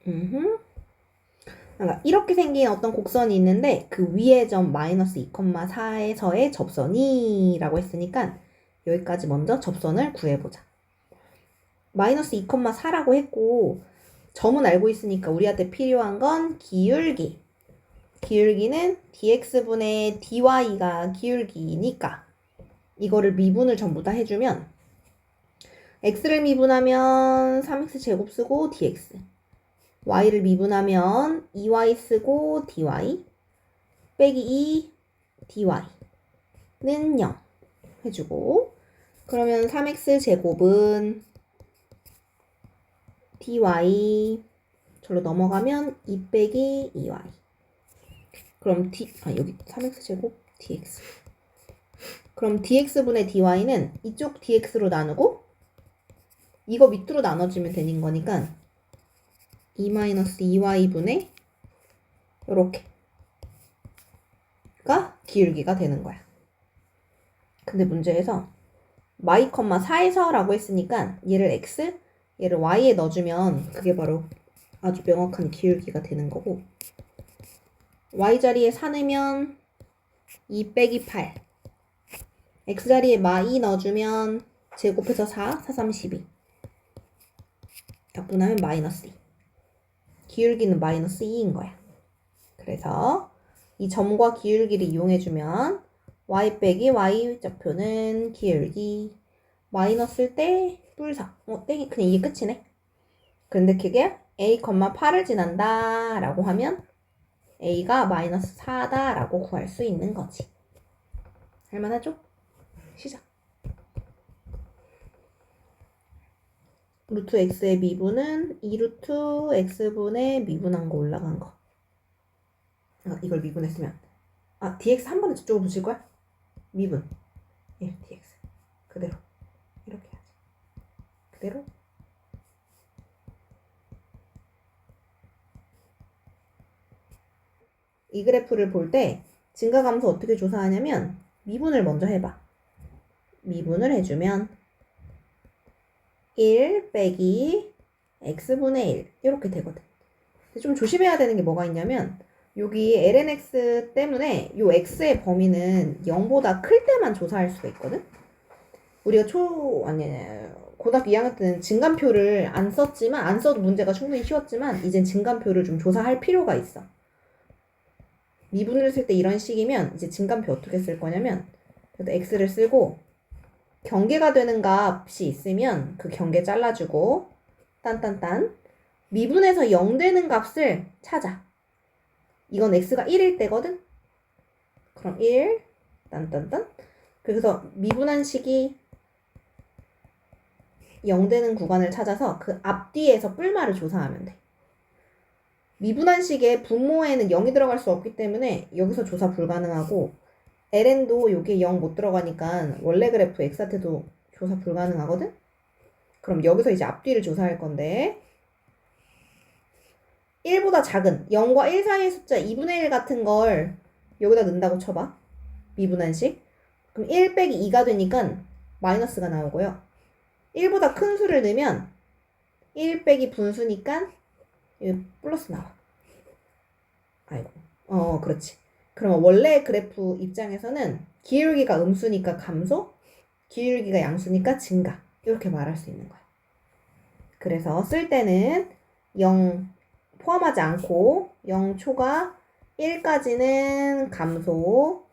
그러니까 이렇게 생긴 어떤 곡선이 있는데 그 위에 점 마이너스 2,4에서의 접선이라고 했으니까 여기까지 먼저 접선을 구해보자. 마이너스 2,4라고 했고 점은 알고 있으니까 우리한테 필요한 건 기울기. 기울기는 dx분의 dy가 기울기니까 이거를 미분을 전부 다 해주면 x를 미분하면 3x제곱 쓰고 dx, y를 미분하면 2y 쓰고 dy 빼기 2 dy는 0 해주고, 그러면 3x제곱은 dy 절로 넘어가면 2 빼기 2y. 그럼 여기 3x제곱 dx. 그럼 dx분의 dy는 이쪽 dx로 나누고 이거 밑으로 나눠주면 되는 거니까 2-2y분의 요렇게가 기울기가 되는 거야. 근데 문제에서 y, 4에서 라고 했으니까 얘를 x, 얘를 y에 넣어주면 그게 바로 아주 명확한 기울기가 되는 거고, y자리에 4 넣으면 2 빼기 8, x자리에 마2 넣어주면 제곱해서 4, 4, 3, 12 약분하면 마이너스 2. 기울기는 마이너스 2인 거야. 그래서 이 점과 기울기를 이용해주면 y 빼기 y좌표는 기울기 마이너스일 때 뿔4. 땡이 그냥 이게 끝이네. 그런데 그게 a, 8을 지난다 라고 하면 a가 마이너스 4다 라고 구할 수 있는 거지. 할만하죠? 시작. 루트 x의 미분은 2루트 x분의 미분한 거 올라간 거. 이걸 미분했으면 dx 한 번에 저쪽으로 붙일 거야? 미분 1 dx 그대로 이렇게 해야지. 그대로 이 그래프를 볼 때 증가감수 어떻게 조사하냐면 미분을 먼저 해봐. 미분을 해주면 1 빼기 x분의 1 이렇게 되거든. 근데 좀 조심해야 되는 게 뭐가 있냐면 여기 lnx 때문에 요 x의 범위는 0보다 클 때만 조사할 수가 있거든. 우리가 고등학교 2학년 때는 증간표를 안 썼지만, 안 써도 문제가 충분히 쉬웠지만 이젠 증간표를 좀 조사할 필요가 있어. 미분을 쓸 때 이런 식이면 이제 증간표 어떻게 쓸 거냐면 그래도 x를 쓰고 경계가 되는 값이 있으면 그 경계 잘라주고 딴딴딴 미분에서 0 되는 값을 찾아. 이건 x가 1일 때거든. 그럼 1 딴딴딴 그래서 미분한 식이 0 되는 구간을 찾아서 그 앞뒤에서 뿔말을 조사하면 돼. 미분한 식의 분모에는 0이 들어갈 수 없기 때문에 여기서 조사 불가능하고 ln도 여기에 0 못 들어가니까 원래 그래프 x한테도 조사 불가능하거든? 그럼 여기서 이제 앞뒤를 조사할 건데 1보다 작은 0과 1 사이의 숫자 2분의 1 같은 걸 여기다 넣는다고 쳐봐. 미분한 식. 그럼 1 빼기 2가 되니까 마이너스가 나오고요. 1보다 큰 수를 넣으면 1 빼기 분수니까 여기 플러스 나와. 아이고. 그렇지. 그러면 원래 그래프 입장에서는 기울기가 음수니까 감소, 기울기가 양수니까 증가. 이렇게 말할 수 있는 거야. 그래서 쓸 때는 0 포함하지 않고 0 초과 1까지는 감소,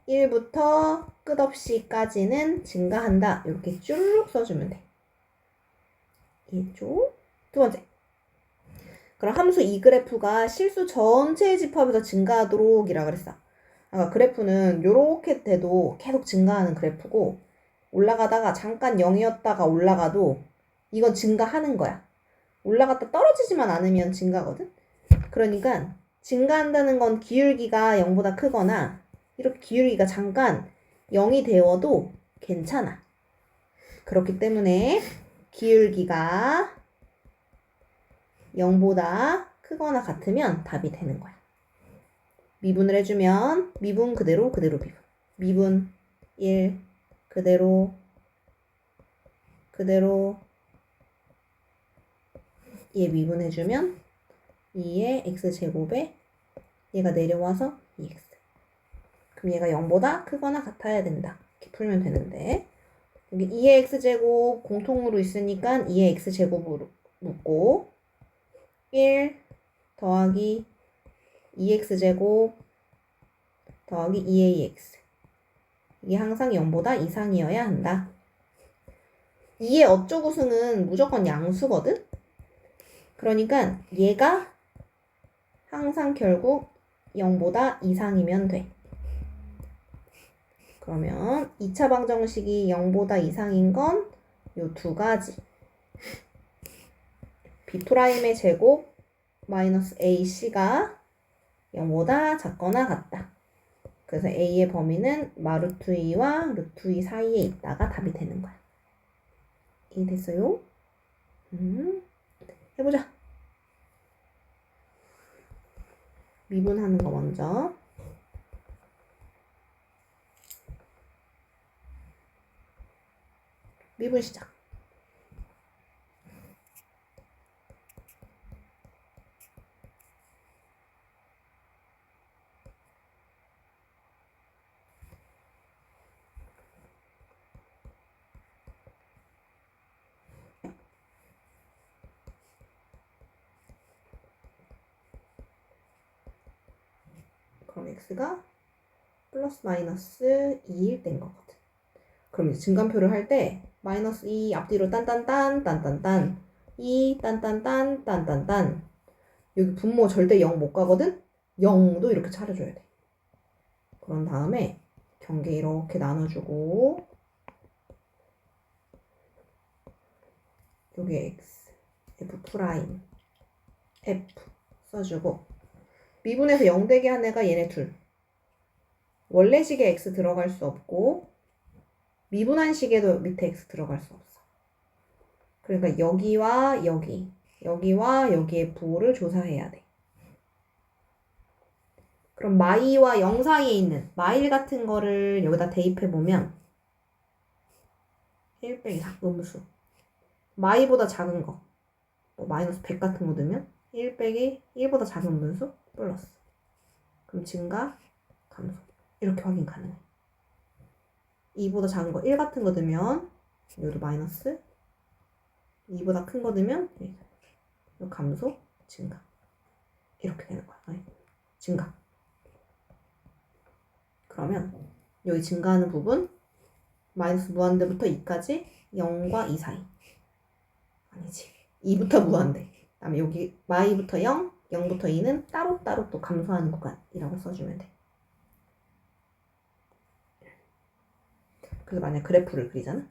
1부터 끝없이까지는 증가한다. 이렇게 쭉 써주면 돼. 이쪽. 두 번째. 그럼 함수 이 그래프가 실수 전체의 집합에서 증가하도록 이라 그랬어. 아까 그래프는 요렇게 돼도 계속 증가하는 그래프고 올라가다가 잠깐 0이었다가 올라가도 이건 증가하는 거야. 올라갔다 떨어지지만 않으면 증가거든. 그러니까 증가한다는 건 기울기가 0보다 크거나 이렇게 기울기가 잠깐 0이 되어도 괜찮아. 그렇기 때문에 기울기가 0보다 크거나 같으면 답이 되는 거야. 미분을 해주면 미분 그대로 미분. 미분 1 그대로 얘 미분해주면 2의 x제곱에 얘가 내려와서 2x. 그럼 얘가 0보다 크거나 같아야 된다. 이렇게 풀면 되는데 여기 2의 x제곱 공통으로 있으니까 2의 x제곱으로 묶고 1 더하기 2x제곱 더하기 2ax. 이게 항상 0보다 이상이어야 한다. 2의 어쩌고 승은 무조건 양수거든? 그러니까 얘가 항상 결국 0보다 이상이면 돼. 그러면 2차 방정식이 0보다 이상인 건 요 두 가지. B'의 제곱 마이너스 AC가 0보다 작거나 같다. 그래서 A의 범위는 마루트 2와 루트 2 사이에 있다가 답이 되는 거야. 이해됐어요? 해보자. 미분하는 거 먼저. 미분 시작. 그럼 x가 플러스 마이너스 2일 된 거거든. 그럼 이제 증간표를 할 때 마이너스 2 앞뒤로 딴딴딴 딴딴딴 2 딴딴딴 딴딴딴 여기 분모 절대 0 못 가거든? 0도 이렇게 차려줘야 돼. 그런 다음에 경계 이렇게 나눠주고 여기 x f 프라임 f 써주고 미분에서 0 되게 한 애가 얘네 둘. 원래 식에 x 들어갈 수 없고 미분한 식에도 밑에 x 들어갈 수 없어. 그러니까 여기와 여기와 여기의 부호를 조사해야 돼. 그럼 마이와 0 사이에 있는 마일 같은 거를 여기다 대입해보면 1 빼기 4 음수. 마이보다 작은 거, 뭐 마이너스 100 같은 거 넣으면 1 빼기 1보다 작은 음수 플러스. 그럼 증가, 감소. 이렇게 확인 가능해. 2보다 작은 거 1 같은 거 넣으면 여기도 마이너스 2보다 큰 거 넣으면 감소, 증가. 이렇게 되는 거야. 증가. 그러면 여기 증가하는 부분 마이너스 무한대부터 2까지 0과 2 사이. 아니지. 2부터 무한대. 그다음에 여기 마이부터 0, 0부터 2는 따로따로 또 감소하는 구간이라고 써주면 돼. 그래서 만약 그래프를 그리잖아.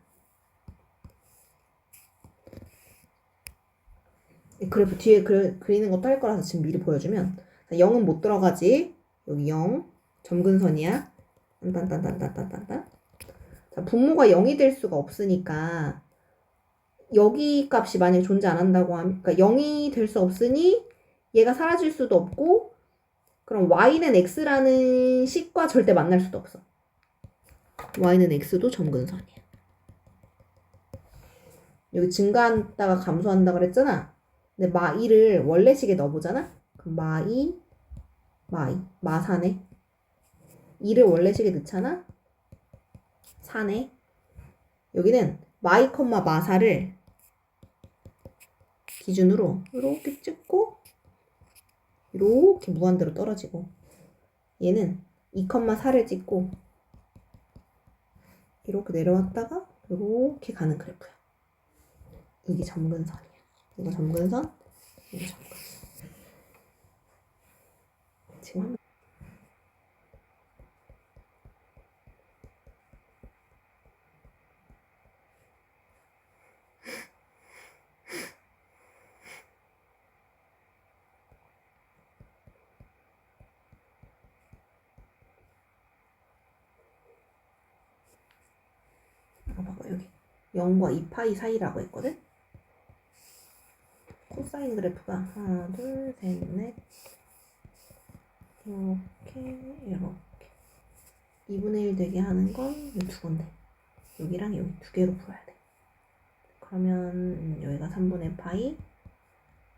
이 그래프 뒤에 그리는 것도 할 거라서 지금 미리 보여주면 0은 못 들어가지. 여기 0 점근선이야. 딴딴딴딴딴딴딴. 자, 분모가 0이 될 수가 없으니까 여기 값이 만약에 존재 안 한다고 하면 그러니까 0이 될 수 없으니 얘가 사라질 수도 없고 그럼 y는 x라는 식과 절대 만날 수도 없어. y는 x도 점근선이야. 여기 증가한다가 감소한다 그랬잖아. 근데 마2를 원래 식에 넣어보잖아. 그럼 마사네. 2를 원래 식에 넣잖아. 4네. 여기는 마이, 마사를 기준으로 이렇게 찍고 이렇게 무한대로 떨어지고 얘는 2,4를 찍고 이렇게 내려왔다가 이렇게 가는 그래프야. 이게 점근선이야. 이거 점근선, 이거 점근선. 지금 봐봐 여기 0과 2파이 사이라고 했거든? 코사인 그래프가 하나, 둘, 셋, 넷 이렇게 2분의 1 되게 하는 건 이 두 건데 여기랑 여기 두 개로 풀어야 돼. 그러면 여기가 3분의 파이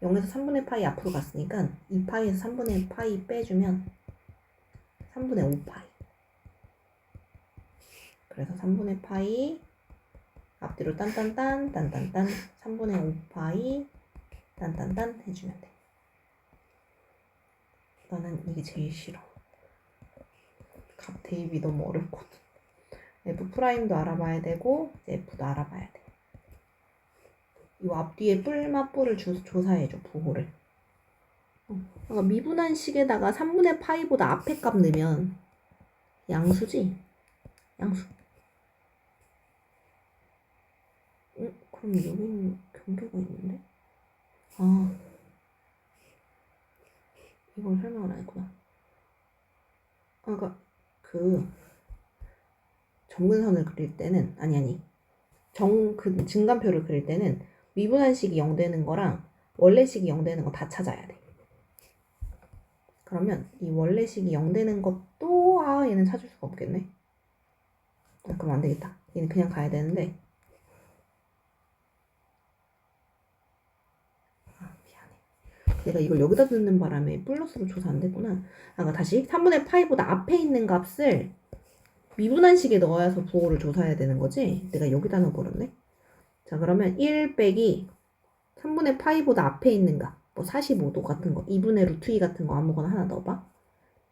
0에서 3분의 파이 앞으로 갔으니까 2파이에서 3분의 파이 빼주면 3분의 5파이. 그래서 3분의 파이 앞뒤로 딴딴딴 3분의 5파이 딴딴딴 해주면 돼. 나는 이게 제일 싫어. 값 대입이 너무 어렵거든. F'도 알아봐야 되고 F도 알아봐야 돼. 이 앞뒤에 뿔맛뿔을 조사해줘, 부호를. 그러니까 미분한식에다가 3분의 파이보다 앞에 값 넣으면 양수지? 양수. 그럼 여기는 경계가 있는데? 아, 이걸 설명을 안 했구나. 그러니까 정근선을 그릴 때는 그 증간표를 그릴 때는 미분한식이 0 되는 거랑 원래식이 0 되는 거 다 찾아야 돼. 그러면 이 원래식이 0 되는 것도 얘는 찾을 수가 없겠네. 그럼 안 되겠다. 얘는 그냥 가야 되는데. 미안해. 내가 이걸 여기다 넣는 바람에 플러스로 조사 안 됐구나. 그러니까 다시 3분의 파이보다 앞에 있는 값을 미분한식에 넣어서 부호를 조사해야 되는 거지? 내가 여기다 넣어버렸네. 자, 그러면 1 빼기 3분의 파이보다 앞에 있는 값, 뭐 45도 같은 거, 2분의 루트 2 같은 거 아무거나 하나 넣어봐.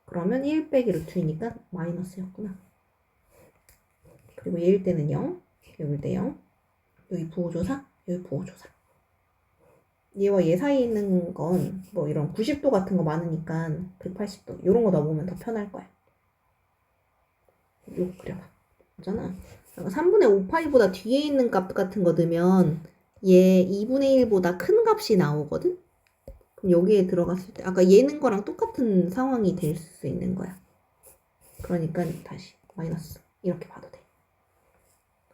그러면 1 빼기 루트 2니까 마이너스였구나. 그리고 얘일 때는 0, 여길 때 0, 여기 부호조사, 여기 부호조사. 얘와 얘 사이에 있는 건 뭐 이런 90도 같은 거 많으니까 180도 이런 거 넣어보면 더 편할 거야. 요거 그려봐. 그잖아. 3분의 5파이보다 뒤에 있는 값 같은 거 넣으면 얘 2분의 1보다 큰 값이 나오거든? 그럼 여기에 들어갔을 때 아까 얘는 거랑 똑같은 상황이 될 수 있는 거야. 그러니까 다시 마이너스 이렇게 봐도 돼.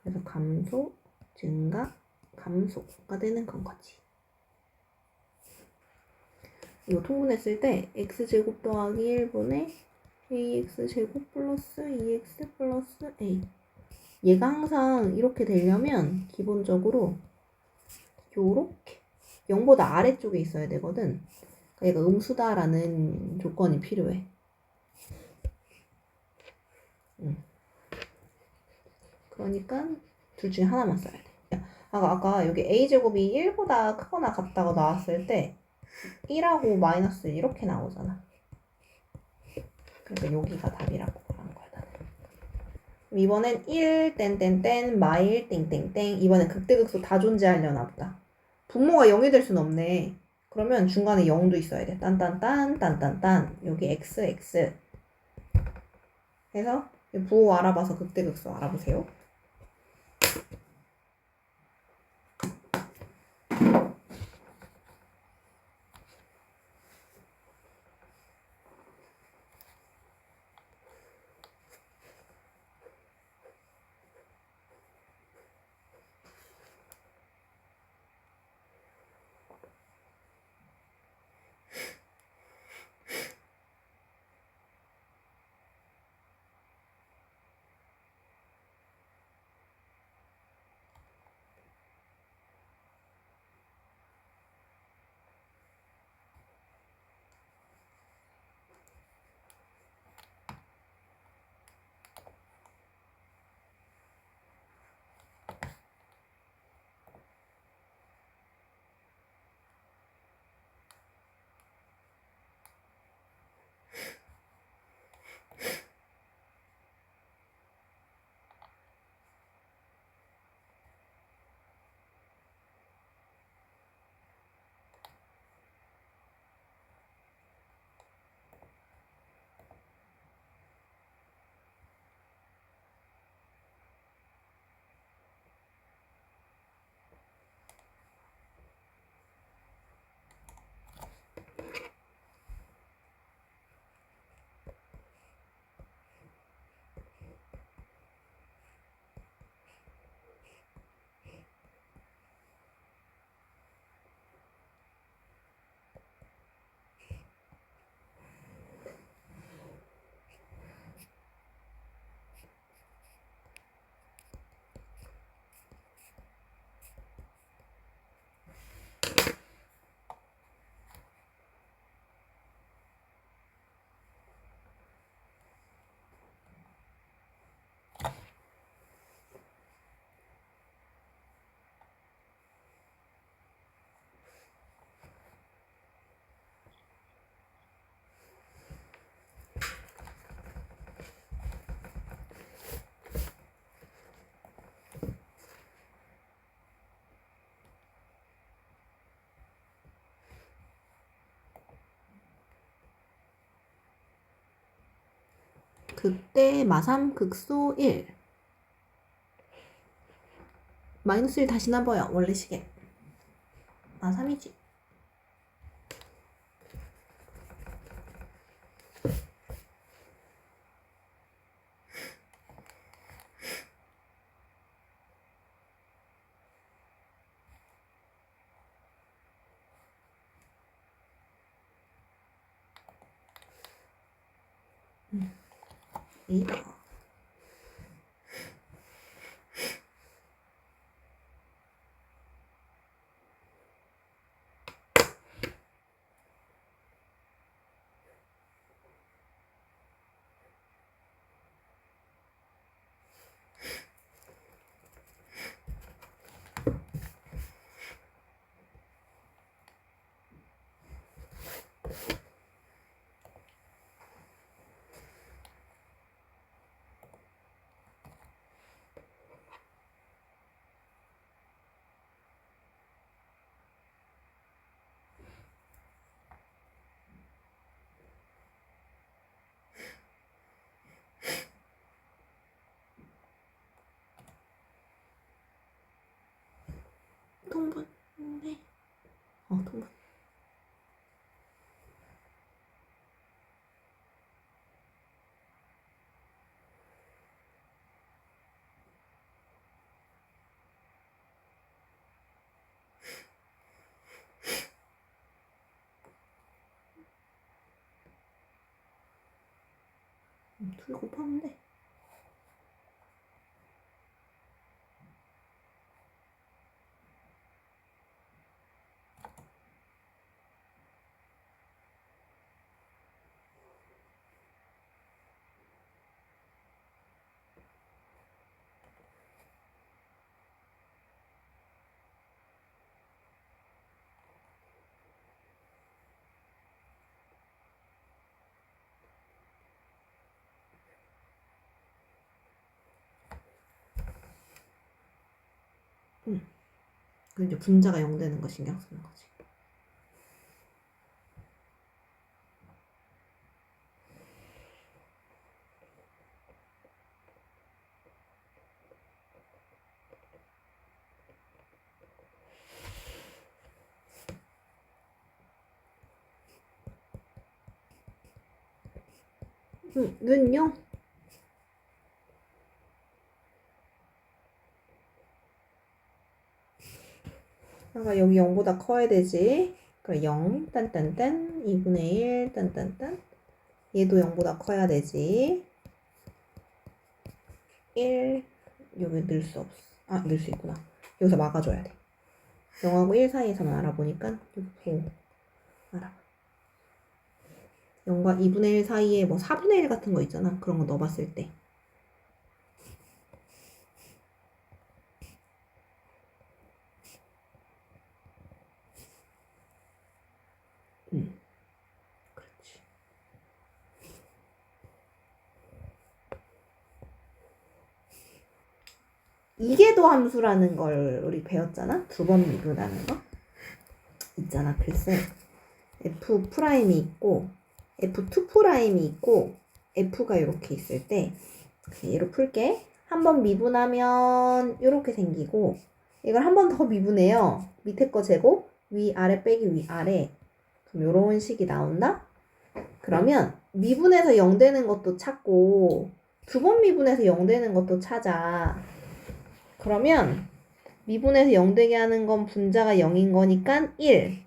그래서 감소, 증가, 감소가 되는 건 거지. 이거 통분했을 때 x제곱 더하기 1분의 ax제곱 플러스 2x 플러스 a. 얘가 항상 이렇게 되려면 기본적으로 요렇게 0보다 아래쪽에 있어야 되거든. 그러니까 얘가 음수다라는 조건이 필요해. 그러니까 둘 중에 하나만 써야 돼. 아까 여기 a제곱이 1보다 크거나 같다고 나왔을 때 1하고 마이너스 이렇게 나오잖아. 그러니까 여기가 답이라고 한 거야, 나는. 이번엔 1 땡땡땡 마일 땡땡땡. 이번엔 극대극소 다 존재하려나 보다. 분모가 0이 될 순 없네. 그러면 중간에 0도 있어야 돼. 딴딴딴 딴딴딴. 여기 x x 해서 부호 알아봐서 극대극소 알아보세요. 극대 마삼 극소 1 마이너스 1 다시 나봐요. 원래 시계 마삼이지. 이다. 통분. 네. 통분. 둘 곱하면 돼. 그 이제 분자가 0 되는 거 신경 쓰는 거지. 는요? 그러니까 여기 0보다 커야 되지. 그래 0 딴딴딴 2분의 1 딴딴딴 얘도 0보다 커야 되지. 1 여기 넣을 수 없어. 넣을 수 있구나. 여기서 막아줘야 돼. 0하고 1 사이에서만 알아보니까 여기 알아. 0과 2분의 1 사이에 뭐 4분의 1 같은 거 있잖아. 그런 거 넣어봤을 때. 그렇지. 이계도 함수라는 걸 우리 배웠잖아. 두 번 미분하는 거. 있잖아. 글쎄. F 프라임이 있고 F2 프라임이 있고 F가 이렇게 있을 때 얘로 풀게. 한 번 미분하면 이렇게 생기고 이걸 한 번 더 미분해요. 밑에 거 제곱 위아래 빼기 위아래. 그럼 이런 식이 나온다. 그러면 미분해서 0 되는 것도 찾고 두 번 미분해서 0 되는 것도 찾아. 그러면 미분해서 0 되게 하는 건 분자가 0인 거니까 1.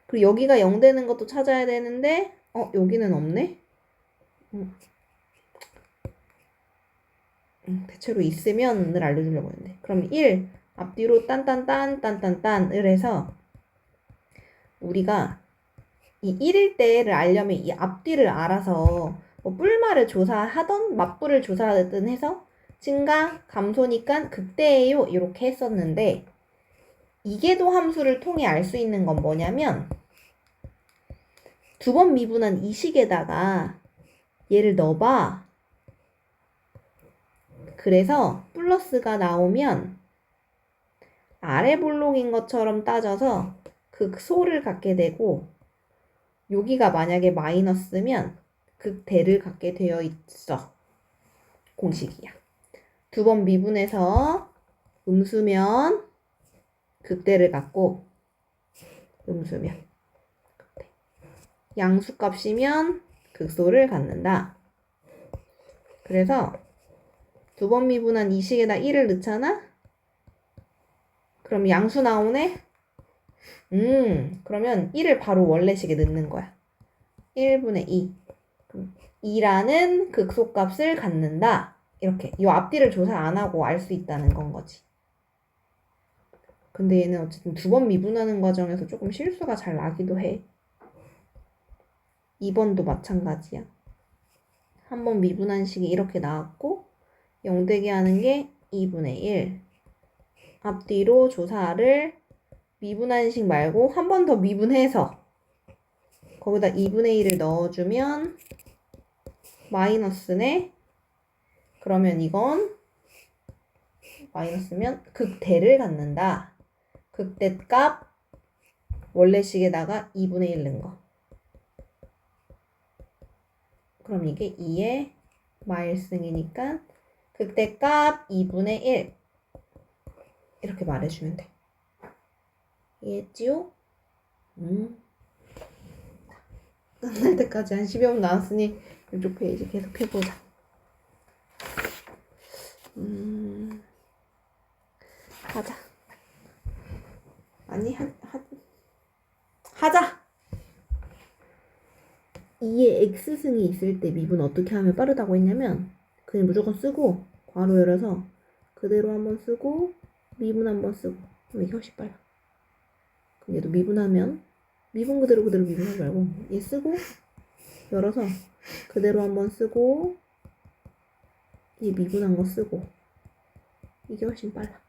그리고 여기가 0 되는 것도 찾아야 되는데 여기는 없네. 대체로 있으면을 알려주려고 했는데. 그럼 1 앞뒤로 딴딴딴을 해서 우리가 이 1일 때를 알려면 이 앞뒤를 알아서 뭐 뿔말을 조사하던 맞불을 조사하든 해서 증가 감소니까 극대예요 이렇게 했었는데 이계도 함수를 통해 알 수 있는 건 뭐냐면 두 번 미분한 이 식에다가 얘를 넣어봐. 그래서 플러스가 나오면 아래 볼록인 것처럼 따져서 극소를 갖게 되고 여기가 만약에 마이너스면 극대를 갖게 되어 있어. 공식이야. 두 번 미분해서 음수면 극대를 갖고 음수면 극대. 양수값이면 극소를 갖는다. 그래서 두 번 미분한 이 식에다 1을 넣잖아? 그럼 양수 나오네? 그러면 1을 바로 원래 식에 넣는 거야. 1분의 2. 2라는 극소값을 갖는다. 이렇게. 이 앞뒤를 조사 안 하고 알 수 있다는 건 거지. 근데 얘는 어쨌든 두 번 미분하는 과정에서 조금 실수가 잘 나기도 해. 2번도 마찬가지야. 한 번 미분한 식이 이렇게 나왔고 0되게 하는 게 2분의 1. 앞뒤로 조사를 미분한 식 말고 한 번 더 미분해서 거기다 2분의 1을 넣어주면 마이너스네. 그러면 이건 마이너스면 극대를 갖는다. 극대값 원래 식에다가 2분의 1 넣은 거. 그럼 이게 2의 마일승이니까 극대값 2분의 1 이렇게 말해주면 돼. 이해했지요? 끝날 때까지 한 10여 분 나왔으니 이쪽 페이지 계속 해보자. 하자. 아니, 하자! 2의 x승이 있을 때 미분 어떻게 하면 빠르다고 했냐면 그냥 무조건 쓰고 괄호 열어서 그대로 한번 쓰고 미분 한번 쓰고 그럼 이게 훨씬 빨라. 그럼 얘도 미분하면 미분 그대로 미분하지 말고 얘 쓰고 열어서 그대로 한번 쓰고 얘 미분한 거 쓰고 이게 훨씬 빨라.